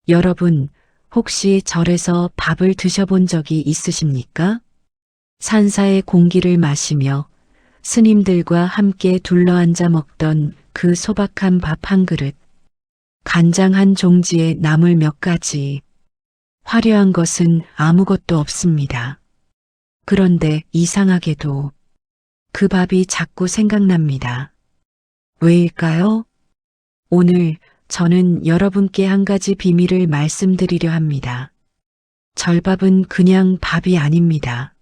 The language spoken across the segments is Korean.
여러분, 혹시 절에서 밥을 드셔본 적이 있으십니까? 산사의 공기를 마시며 스님들과 함께 둘러앉아 먹던 그 소박한 밥 한 그릇, 간장 한 종지에 나물 몇 가지, 화려한 것은 아무것도 없습니다. 그런데 이상하게도 그 밥이 자꾸 생각납니다. 왜일까요? 오늘 저는 여러분께 한 가지 비밀을 말씀드리려 합니다. 절밥은 그냥 밥이 아닙니다.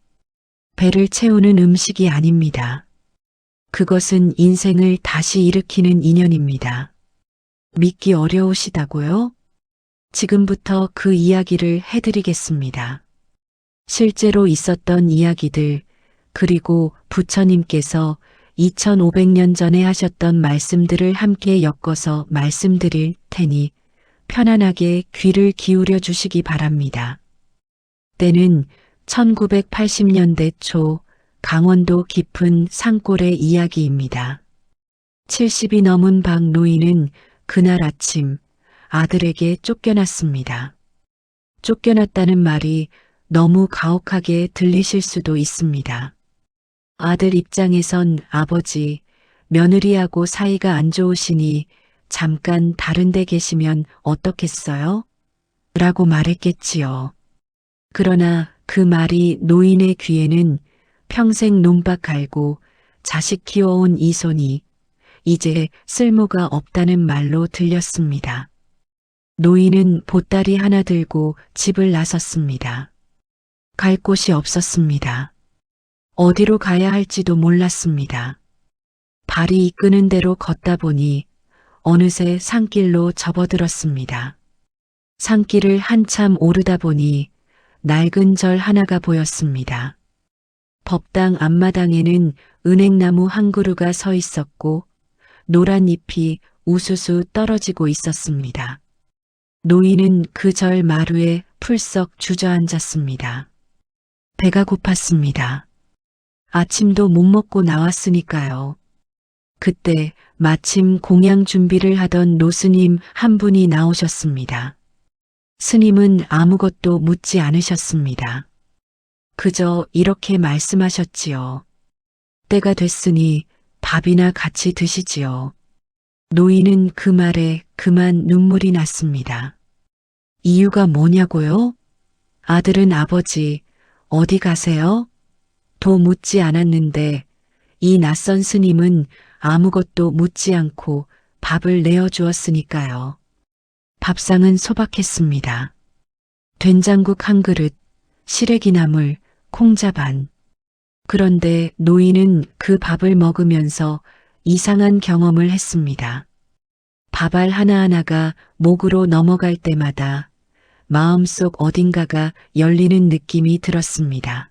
배를 채우는 음식이 아닙니다. 그것은 인생을 다시 일으키는 인연입니다. 믿기 어려우시다고요? 지금부터 그 이야기를 해드리겠습니다. 실제로 있었던 이야기들, 그리고 부처님께서 2500년 전에 하셨던 말씀들을 함께 엮어서 말씀드릴 테니 편안하게 귀를 기울여 주시기 바랍니다. 때는 1980년대 초 강원도 깊은 산골의 이야기입니다. 70이 넘은 박 노인은 그날 아침 아들에게 쫓겨났습니다. 쫓겨났다는 말이 너무 가혹하게 들리실 수도 있습니다. 아들 입장에선 아버지, 며느리하고 사이가 안 좋으시니 잠깐 다른 데 계시면 어떻겠어요? 라고 말했겠지요. 그러나 그 말이 노인의 귀에는 평생 논밭 갈고 자식 키워온 이 손이 이제 쓸모가 없다는 말로 들렸습니다. 노인은 보따리 하나 들고 집을 나섰습니다. 갈 곳이 없었습니다. 어디로 가야 할지도 몰랐습니다. 발이 이끄는 대로 걷다 보니 어느새 산길로 접어들었습니다. 산길을 한참 오르다 보니 낡은 절 하나가 보였습니다. 법당 앞마당에는 은행나무 한 그루가 서 있었고 노란 잎이 우수수 떨어지고 있었습니다. 노인은 그 절 마루에 풀썩 주저앉았습니다. 배가 고팠습니다. 아침도 못 먹고 나왔으니까요. 그때 마침 공양 준비를 하던 노스님 한 분이 나오셨습니다. 스님은 아무것도 묻지 않으셨습니다. 그저 이렇게 말씀하셨지요. 때가 됐으니 밥이나 같이 드시지요. 노인은 그 말에 그만 눈물이 났습니다. 이유가 뭐냐고요? 아들은 아버지, 어디 가세요? 도 묻지 않았는데 이 낯선 스님은 아무것도 묻지 않고 밥을 내어주었으니까요. 밥상은 소박했습니다. 된장국 한 그릇, 시래기나물, 콩자 반. 그런데 노인은 그 밥을 먹으면서 이상한 경험을 했습니다. 밥알 하나하나가 목으로 넘어갈 때마다 마음속 어딘가가 열리는 느낌이 들었습니다.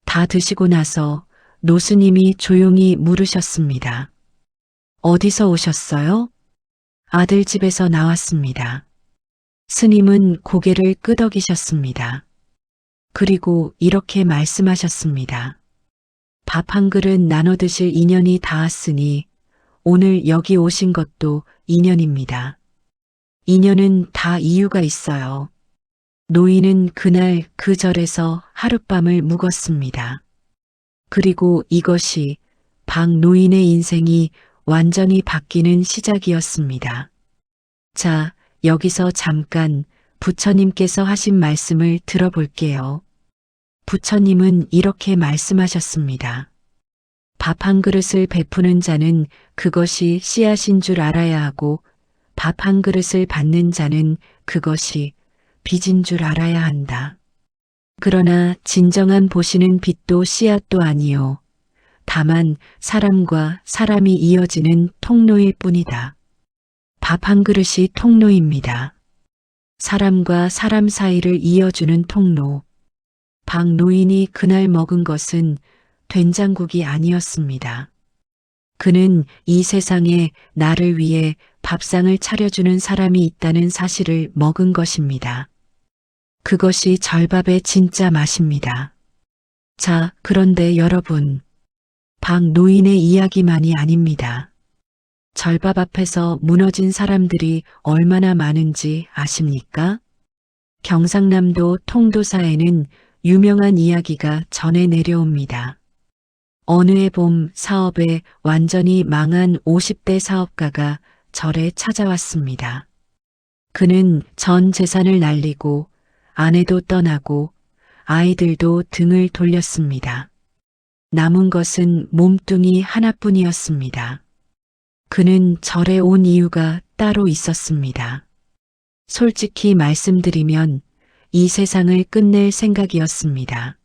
다 드시고 나서 노스님이 조용히 물으셨습니다. 어디서 오셨어요? 아들 집에서 나왔습니다. 스님은 고개를 끄덕이셨습니다. 그리고 이렇게 말씀하셨습니다. 밥 한 그릇 나눠 드실 인연이 닿았으니 오늘 여기 오신 것도 인연입니다. 인연은 다 이유가 있어요. 노인은 그날 그 절에서 하룻밤을 묵었습니다. 그리고 이것이 박 노인의 인생이 완전히 바뀌는 시작이었습니다. 자, 여기서 잠깐 부처님께서 하신 말씀을 들어볼게요. 부처님은 이렇게 말씀하셨습니다. 밥 한 그릇을 베푸는 자는 그것이 씨앗인 줄 알아야 하고 밥 한 그릇을 받는 자는 그것이 빚인 줄 알아야 한다. 그러나 진정한 보시는 빚도 씨앗도 아니요. 다만 사람과 사람이 이어지는 통로일 뿐이다. 밥 한 그릇이 통로입니다. 사람과 사람 사이를 이어주는 통로. 박 노인이 그날 먹은 것은 된장국이 아니었습니다. 그는 이 세상에 나를 위해 밥상을 차려주는 사람이 있다는 사실을 먹은 것입니다. 그것이 절밥의 진짜 맛입니다. 자, 그런데 여러분, 박 노인의 이야기만이 아닙니다. 절밥 앞에서 무너진 사람들이 얼마나 많은지 아십니까? 경상남도 통도사에는 유명한 이야기가 전해 내려옵니다. 어느 해 봄 사업에 완전히 망한 50대 사업가가 절에 찾아왔습니다. 그는 전 재산을 날리고 아내도 떠나고 아이들도 등을 돌렸습니다. 남은 것은 몸뚱이 하나뿐이었습니다. 그는 절에 온 이유가 따로 있었습니다. 솔직히 말씀드리면 이 세상을 끝낼 생각이었습니다.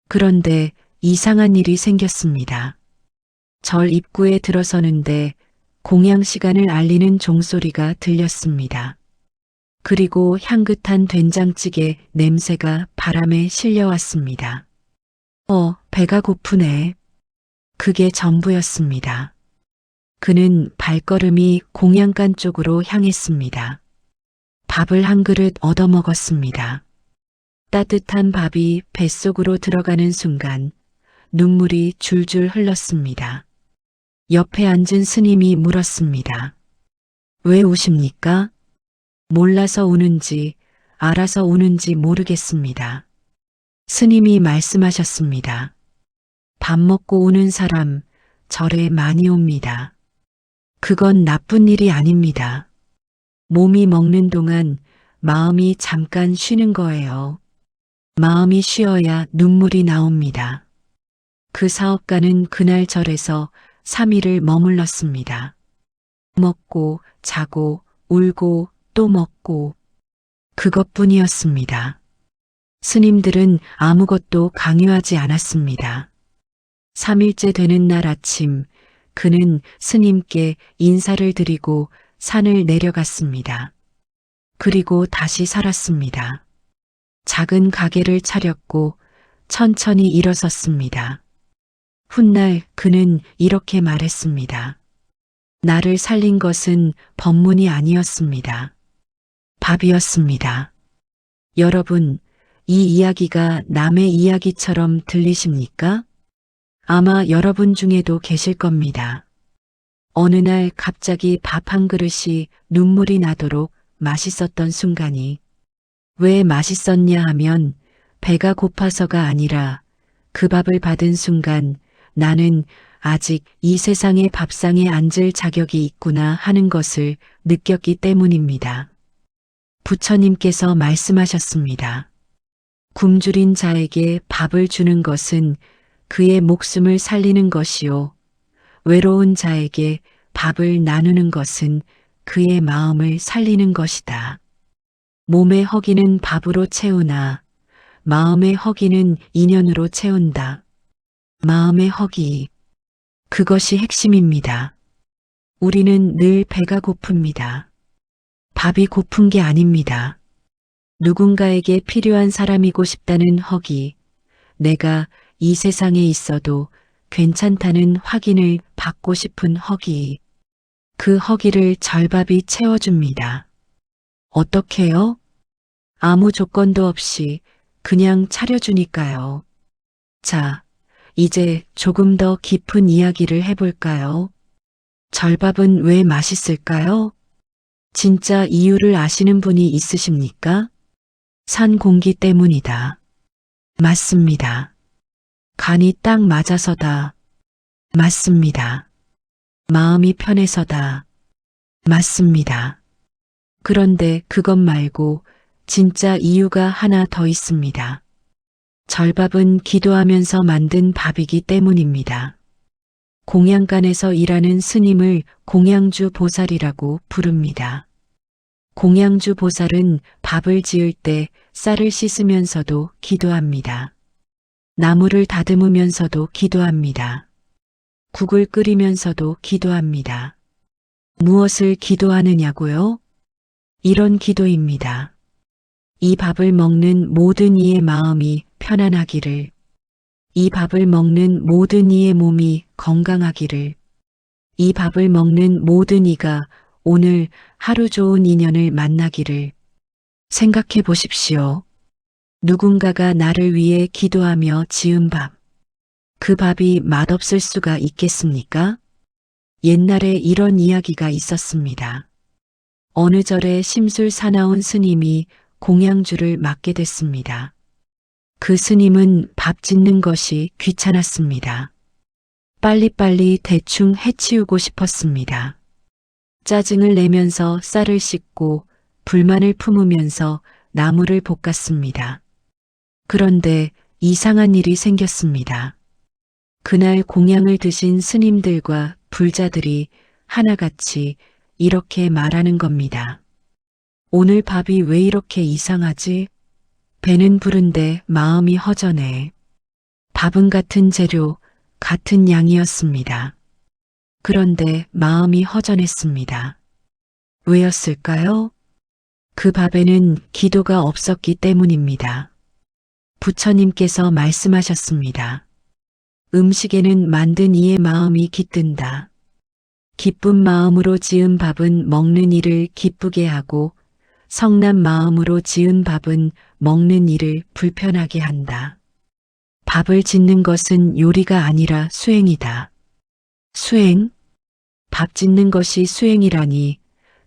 그런데 이상한 일이 생겼습니다. 절 입구에 들어서는데 공양 시간을 알리는 종소리가 들렸습니다. 그리고 향긋한 된장찌개 냄새가 바람에 실려왔습니다. 배가 고프네. 그게 전부였습니다. 그는 발걸음이 공양간 쪽으로 향했습니다. 밥을 한 그릇 얻어먹었습니다. 따뜻한 밥이 뱃속으로 들어가는 순간 눈물이 줄줄 흘렀습니다. 옆에 앉은 스님이 물었습니다. 왜 우십니까? 몰라서 우는지 알아서 우는지 모르겠습니다. 스님이 말씀하셨습니다. 밥 먹고 우는 사람 절에 많이 옵니다. 그건 나쁜 일이 아닙니다. 몸이 먹는 동안 마음이 잠깐 쉬는 거예요. 마음이 쉬어야 눈물이 나옵니다. 그 사업가는 그날 절에서 3일을 머물렀습니다. 먹고 자고 울고 또 먹고 그것뿐이었습니다. 스님들은 아무것도 강요하지 않았습니다. 3일째 되는 날 아침 그는 스님께 인사를 드리고 산을 내려갔습니다. 그리고 다시 살았습니다. 작은 가게를 차렸고 천천히 일어섰습니다. 훗날 그는 이렇게 말했습니다. 나를 살린 것은 법문이 아니었습니다. 밥이었습니다. 여러분, 이 이야기가 남의 이야기처럼 들리십니까? 아마 여러분 중에도 계실 겁니다. 어느 날 갑자기 밥 한 그릇이 눈물이 나도록 맛있었던 순간이 왜 맛있었냐 하면 배가 고파서가 아니라 그 밥을 받은 순간 나는 아직 이 세상의 밥상에 앉을 자격이 있구나 하는 것을 느꼈기 때문입니다. 부처님께서 말씀하셨습니다. 굶주린 자에게 밥을 주는 것은 그의 목숨을 살리는 것이요. 외로운 자에게 밥을 나누는 것은 그의 마음을 살리는 것이다. 몸의 허기는 밥으로 채우나 마음의 허기는 인연으로 채운다. 마음의 허기. 그것이 핵심입니다. 우리는 늘 배가 고픕니다. 밥이 고픈 게 아닙니다. 누군가에게 필요한 사람이고 싶다는 허기. 내가 이 세상에 있어도 괜찮다는 확인을 받고 싶은 허기. 그 허기를 절밥이 채워줍니다. 어떻게요? 아무 조건도 없이 그냥 차려주니까요. 자, 이제 조금 더 깊은 이야기를 해볼까요? 절밥은 왜 맛있을까요? 진짜 이유를 아시는 분이 있으십니까? 산 공기 때문이다. 맞습니다. 간이 딱 맞아서다. 맞습니다. 마음이 편해서다. 맞습니다. 그런데 그것 말고 진짜 이유가 하나 더 있습니다. 절밥은 기도하면서 만든 밥이기 때문입니다. 공양간에서 일하는 스님을 공양주 보살이라고 부릅니다. 공양주 보살은 밥을 지을 때 쌀을 씻으면서도 기도합니다. 나무를 다듬으면서도 기도합니다. 국을 끓이면서도 기도합니다. 무엇을 기도하느냐고요? 이런 기도입니다. 이 밥을 먹는 모든 이의 마음이 편안하기를, 이 밥을 먹는 모든 이의 몸이 건강하기를, 이 밥을 먹는 모든 이가 오늘 하루 좋은 인연을 만나기를 생각해 보십시오. 누군가가 나를 위해 기도하며 지은 밥, 그 밥이 맛없을 수가 있겠습니까? 옛날에 이런 이야기가 있었습니다. 어느 절에 심술 사나운 스님이 공양주를 맡게 됐습니다. 그 스님은 밥 짓는 것이 귀찮았습니다. 빨리빨리 대충 해치우고 싶었습니다. 짜증을 내면서 쌀을 씻고 불만을 품으면서 나무를 볶았습니다. 그런데 이상한 일이 생겼습니다. 그날 공양을 드신 스님들과 불자들이 하나같이 이렇게 말하는 겁니다. 오늘 밥이 왜 이렇게 이상하지? 배는 부른데 마음이 허전해. 밥은 같은 재료, 같은 양이었습니다. 그런데 마음이 허전했습니다. 왜였을까요? 그 밥에는 기도가 없었기 때문입니다. 부처님께서 말씀하셨습니다. 음식에는 만든 이의 마음이 깃든다. 기쁜 마음으로 지은 밥은 먹는 이를 기쁘게 하고 성난 마음으로 지은 밥은 먹는 이를 불편하게 한다. 밥을 짓는 것은 요리가 아니라 수행이다. 수행? 밥 짓는 것이 수행이라니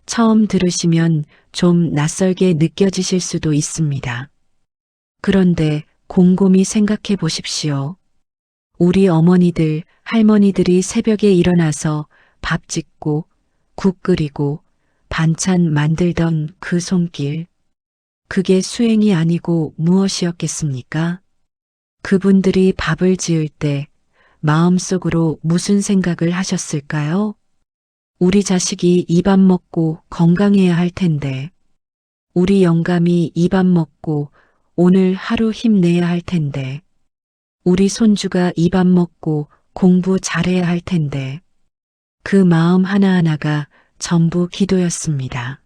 처음 들으시면 좀 낯설게 느껴지실 수도 있습니다. 그런데 곰곰이 생각해 보십시오. 우리 어머니들, 할머니들이 새벽에 일어나서 밥 짓고 국 끓이고 반찬 만들던 그 손길. 그게 수행이 아니고 무엇이었겠습니까? 그분들이 밥을 지을 때 마음속으로 무슨 생각을 하셨을까요? 우리 자식이 이 밥 먹고 건강해야 할 텐데, 우리 영감이 이 밥 먹고 오늘 하루 힘내야 할 텐데, 우리 손주가 이 밥 먹고 공부 잘해야 할 텐데, 그 마음 하나하나가 전부 기도였습니다.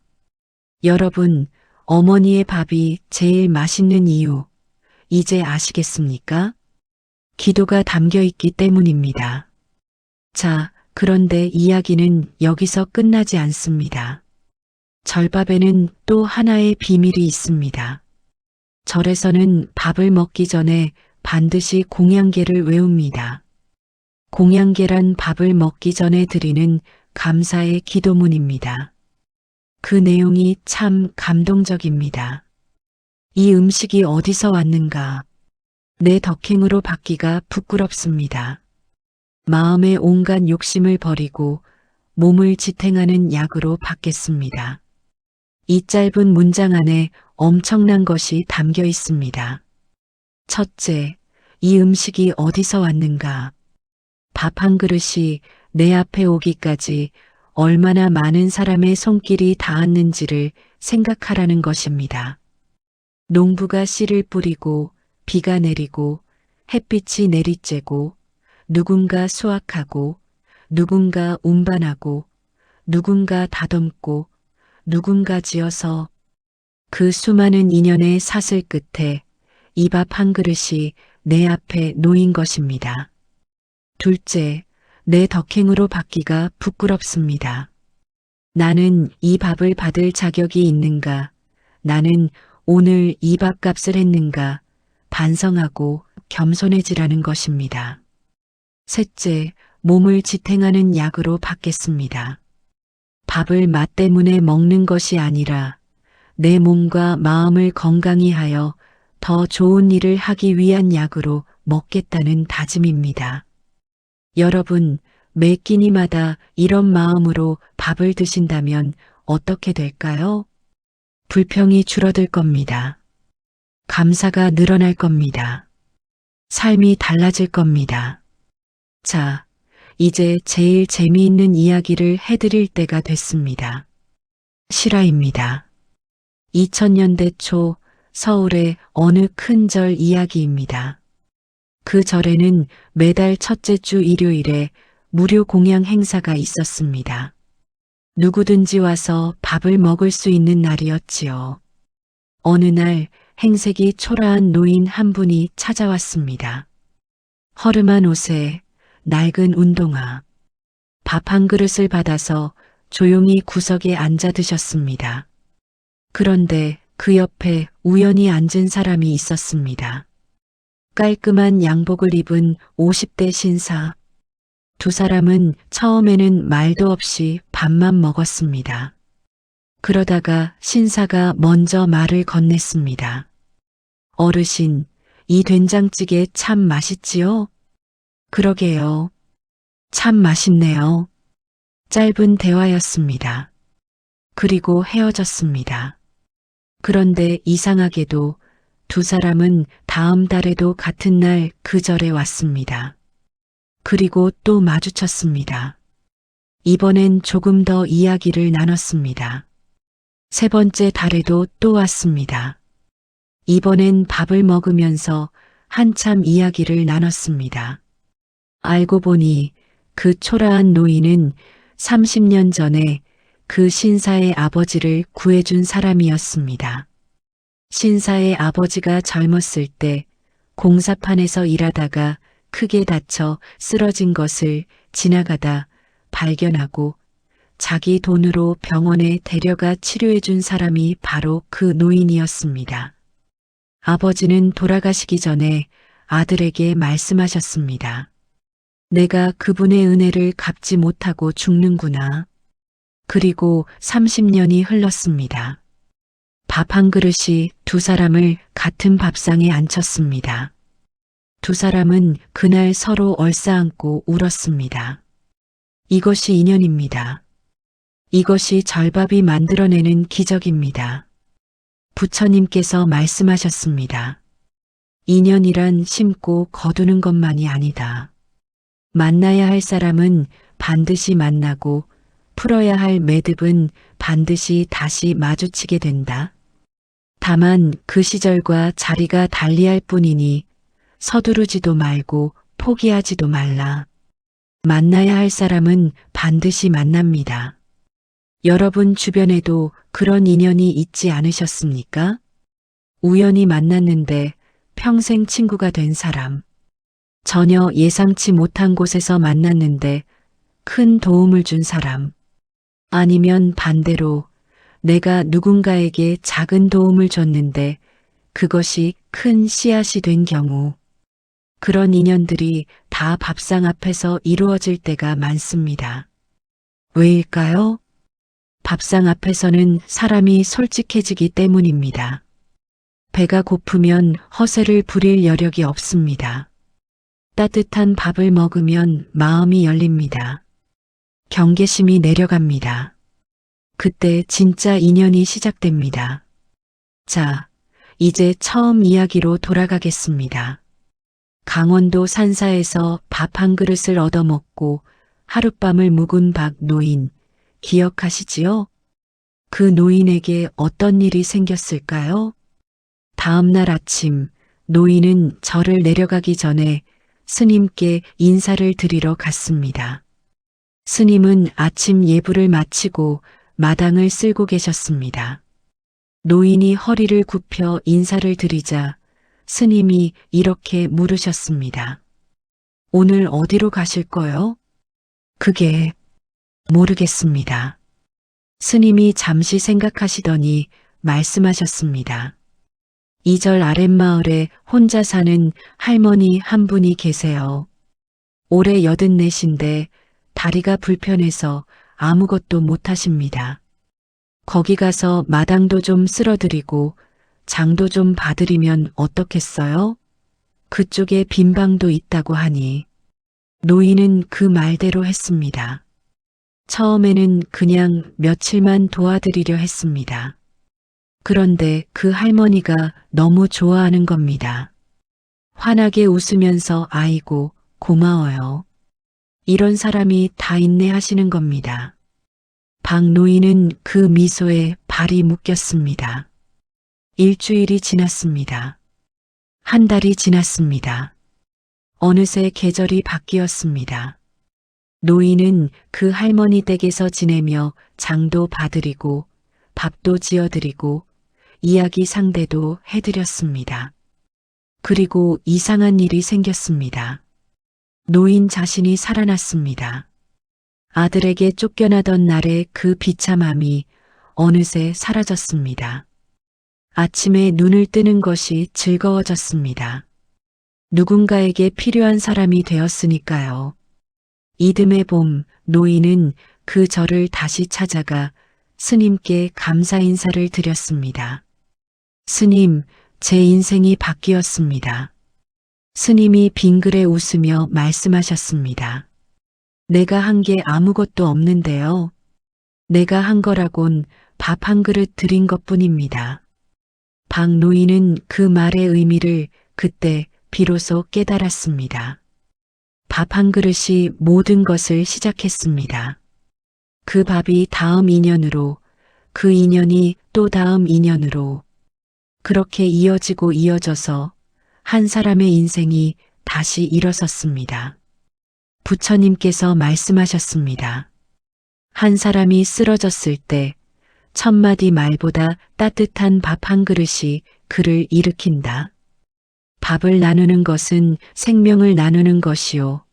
여러분, 어머니의 밥이 제일 맛있는 이유, 이제 아시겠습니까? 기도가 담겨 있기 때문입니다. 자, 그런데 이야기는 여기서 끝나지 않습니다. 절밥에는 또 하나의 비밀이 있습니다. 절에서는 밥을 먹기 전에 반드시 공양계를 외웁니다. 공양계란 밥을 먹기 전에 드리는 감사의 기도문입니다. 그 내용이 참 감동적입니다. 이 음식이 어디서 왔는가? 내 덕행으로 받기가 부끄럽습니다. 마음의 온갖 욕심을 버리고 몸을 지탱하는 약으로 받겠습니다. 이 짧은 문장 안에 엄청난 것이 담겨 있습니다. 첫째, 이 음식이 어디서 왔는가? 밥 한 그릇이 내 앞에 오기까지 얼마나 많은 사람의 손길이 닿았는지를 생각하라는 것입니다. 농부가 씨를 뿌리고 비가 내리고 햇빛이 내리쬐고 누군가 수확하고 누군가 운반하고 누군가 다듬고 누군가 지어서 그 수많은 인연의 사슬 끝에 이 밥 한 그릇이 내 앞에 놓인 것입니다. 둘째, 내 덕행으로 받기가 부끄럽습니다. 나는 이 밥을 받을 자격이 있는가? 나는 오늘 이 밥값을 했는가? 반성하고 겸손해지라는 것입니다. 셋째, 몸을 지탱하는 약으로 받겠습니다. 밥을 맛 때문에 먹는 것이 아니라 내 몸과 마음을 건강히 하여 더 좋은 일을 하기 위한 약으로 먹겠다는 다짐입니다. 여러분, 매 끼니마다 이런 마음으로 밥을 드신다면 어떻게 될까요? 불평이 줄어들 겁니다. 감사가 늘어날 겁니다. 삶이 달라질 겁니다. 자, 이제 제일 재미있는 이야기를 해드릴 때가 됐습니다. 실화입니다. 2000년대 초 서울의 어느 큰 절 이야기입니다. 그 절에는 매달 첫째 주 일요일에 무료 공양 행사가 있었습니다. 누구든지 와서 밥을 먹을 수 있는 날이었지요. 어느 날 행색이 초라한 노인 한 분이 찾아왔습니다. 허름한 옷에 낡은 운동화, 밥 한 그릇을 받아서 조용히 구석에 앉아 드셨습니다. 그런데 그 옆에 우연히 앉은 사람이 있었습니다. 깔끔한 양복을 입은 50대 신사. 두 사람은 처음에는 말도 없이 밥만 먹었습니다. 그러다가 신사가 먼저 말을 건넸습니다. 어르신, 이 된장찌개 참 맛있지요? 그러게요. 참 맛있네요. 짧은 대화였습니다. 그리고 헤어졌습니다. 그런데 이상하게도 두 사람은 다음 달에도 같은 날 그 절에 왔습니다. 그리고 또 마주쳤습니다. 이번엔 조금 더 이야기를 나눴습니다. 세 번째 달에도 또 왔습니다. 이번엔 밥을 먹으면서 한참 이야기를 나눴습니다. 알고 보니 그 초라한 노인은 30년 전에 그 신사의 아버지를 구해준 사람이었습니다. 신사의 아버지가 젊었을 때 공사판에서 일하다가 크게 다쳐 쓰러진 것을 지나가다 발견하고 자기 돈으로 병원에 데려가 치료해준 사람이 바로 그 노인이었습니다. 아버지는 돌아가시기 전에 아들에게 말씀하셨습니다. 내가 그분의 은혜를 갚지 못하고 죽는구나. 그리고 30년이 흘렀습니다. 밥 한 그릇이 두 사람을 같은 밥상에 앉혔습니다. 두 사람은 그날 서로 얼싸안고 울었습니다. 이것이 인연입니다. 이것이 절밥이 만들어내는 기적입니다. 부처님께서 말씀하셨습니다. 인연이란 심고 거두는 것만이 아니다. 만나야 할 사람은 반드시 만나고 풀어야 할 매듭은 반드시 다시 마주치게 된다. 다만 그 시절과 자리가 달리할 뿐이니 서두르지도 말고 포기하지도 말라. 만나야 할 사람은 반드시 만납니다. 여러분 주변에도 그런 인연이 있지 않으셨습니까? 우연히 만났는데 평생 친구가 된 사람. 전혀 예상치 못한 곳에서 만났는데 큰 도움을 준 사람. 아니면 반대로 내가 누군가에게 작은 도움을 줬는데 그것이 큰 씨앗이 된 경우. 그런 인연들이 다 밥상 앞에서 이루어질 때가 많습니다. 왜일까요? 밥상 앞에서는 사람이 솔직해지기 때문입니다. 배가 고프면 허세를 부릴 여력이 없습니다. 따뜻한 밥을 먹으면 마음이 열립니다. 경계심이 내려갑니다. 그때 진짜 인연이 시작됩니다. 자, 이제 처음 이야기로 돌아가겠습니다. 강원도 산사에서 밥 한 그릇을 얻어먹고 하룻밤을 묵은 박 노인, 기억하시지요? 그 노인에게 어떤 일이 생겼을까요? 다음 날 아침, 노인은 절을 내려가기 전에 스님께 인사를 드리러 갔습니다. 스님은 아침 예불을 마치고 마당을 쓸고 계셨습니다. 노인이 허리를 굽혀 인사를 드리자 스님이 이렇게 물으셨습니다. 오늘 어디로 가실 거요? 그게 모르겠습니다. 스님이 잠시 생각하시더니 말씀하셨습니다. 이 절 아랫마을에 혼자 사는 할머니 한 분이 계세요. 올해 84인데 다리가 불편해서 아무것도 못하십니다. 거기 가서 마당도 좀 쓸어드리고 장도 좀 봐드리면 어떻겠어요? 그쪽에 빈 방도 있다고 하니. 노인은 그 말대로 했습니다. 처음에는 그냥 며칠만 도와드리려 했습니다. 그런데 그 할머니가 너무 좋아하는 겁니다. 환하게 웃으면서 아이고 고마워요. 이런 사람이 다 있네 하시는 겁니다. 박 노인은 그 미소에 발이 묶였습니다. 일주일이 지났습니다. 한 달이 지났습니다. 어느새 계절이 바뀌었습니다. 노인은 그 할머니 댁에서 지내며 장도 봐드리고 밥도 지어드리고 이야기 상대도 해드렸습니다. 그리고 이상한 일이 생겼습니다. 노인 자신이 살아났습니다. 아들에게 쫓겨나던 날의 그 비참함이 어느새 사라졌습니다. 아침에 눈을 뜨는 것이 즐거워졌습니다. 누군가에게 필요한 사람이 되었으니까요. 이듬해 봄 노인은 그 절을 다시 찾아가 스님께 감사 인사를 드렸습니다. 스님, 제 인생이 바뀌었습니다. 스님이 빙그레 웃으며 말씀하셨습니다. 내가 한 게 아무것도 없는데요. 내가 한 거라곤 밥 한 그릇 드린 것뿐입니다. 박 노인은 그 말의 의미를 그때 비로소 깨달았습니다. 밥 한 그릇이 모든 것을 시작했습니다. 그 밥이 다음 인연으로, 그 인연이 또 다음 인연으로, 그렇게 이어지고 이어져서 한 사람의 인생이 다시 일어섰습니다. 부처님께서 말씀하셨습니다. 한 사람이 쓰러졌을 때 1000마디 말보다 따뜻한 밥 한 그릇이 그를 일으킨다. 밥을 나누는 것은 생명을 나누는 것이요.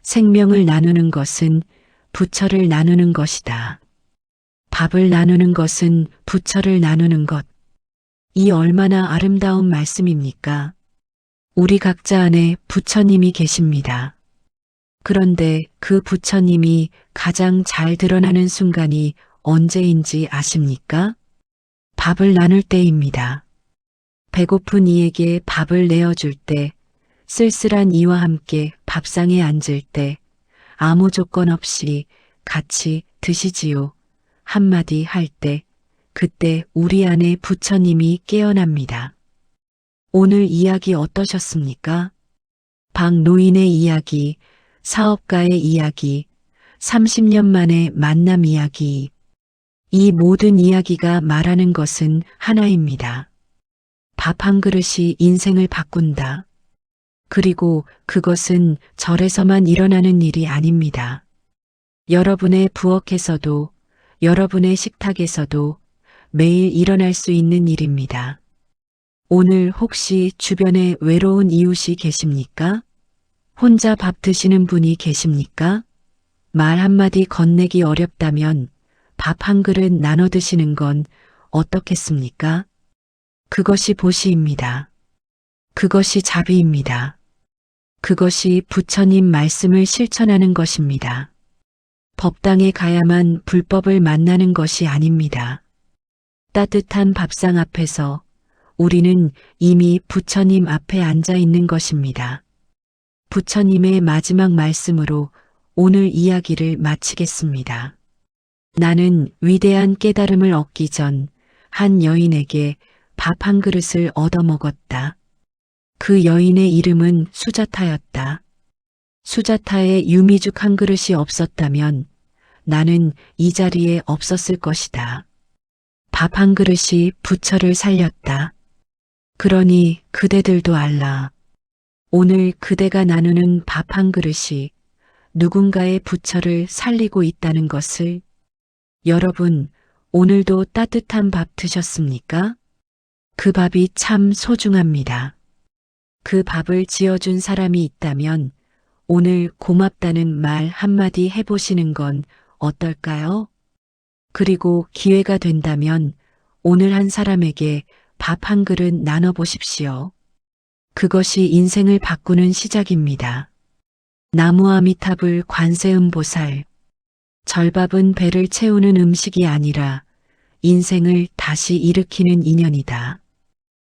생명을 나누는 것은 부처를 나누는 것이다. 밥을 나누는 것은 부처를 나누는 것. 이 얼마나 아름다운 말씀입니까? 우리 각자 안에 부처님이 계십니다. 그런데 그 부처님이 가장 잘 드러나는 순간이 언제인지 아십니까? 밥을 나눌 때입니다. 배고픈 이에게 밥을 내어줄 때, 쓸쓸한 이와 함께 밥상에 앉을 때, 아무 조건 없이 같이 드시지요. 한마디 할 때, 그때 우리 안에 부처님이 깨어납니다. 오늘 이야기 어떠셨습니까? 박 노인의 이야기, 사업가의 이야기, 30년 만의 만남 이야기. 이 모든 이야기가 말하는 것은 하나입니다. 밥 한 그릇이 인생을 바꾼다. 그리고 그것은 절에서만 일어나는 일이 아닙니다. 여러분의 부엌에서도, 여러분의 식탁에서도 매일 일어날 수 있는 일입니다. 오늘 혹시 주변에 외로운 이웃이 계십니까? 혼자 밥 드시는 분이 계십니까? 말 한마디 건네기 어렵다면 밥 한 그릇 나눠 드시는 건 어떻겠습니까? 그것이 보시입니다. 그것이 자비입니다. 그것이 부처님 말씀을 실천하는 것입니다. 법당에 가야만 불법을 만나는 것이 아닙니다. 따뜻한 밥상 앞에서 우리는 이미 부처님 앞에 앉아 있는 것입니다. 부처님의 마지막 말씀으로 오늘 이야기를 마치겠습니다. 나는 위대한 깨달음을 얻기 전 한 여인에게 밥 한 그릇을 얻어먹었다. 그 여인의 이름은 수자타였다. 수자타의 유미죽 한 그릇이 없었다면 나는 이 자리에 없었을 것이다. 밥 한 그릇이 부처를 살렸다. 그러니 그대들도 알라. 오늘 그대가 나누는 밥 한 그릇이 누군가의 부처를 살리고 있다는 것을. 여러분, 오늘도 따뜻한 밥 드셨습니까? 그 밥이 참 소중합니다. 그 밥을 지어준 사람이 있다면 오늘 고맙다는 말 한마디 해보시는 건 어떨까요? 그리고 기회가 된다면 오늘 한 사람에게 밥 한 그릇 나눠보십시오. 그것이 인생을 바꾸는 시작입니다. 나무아미타불 관세음보살. 절밥은 배를 채우는 음식이 아니라 인생을 다시 일으키는 인연이다.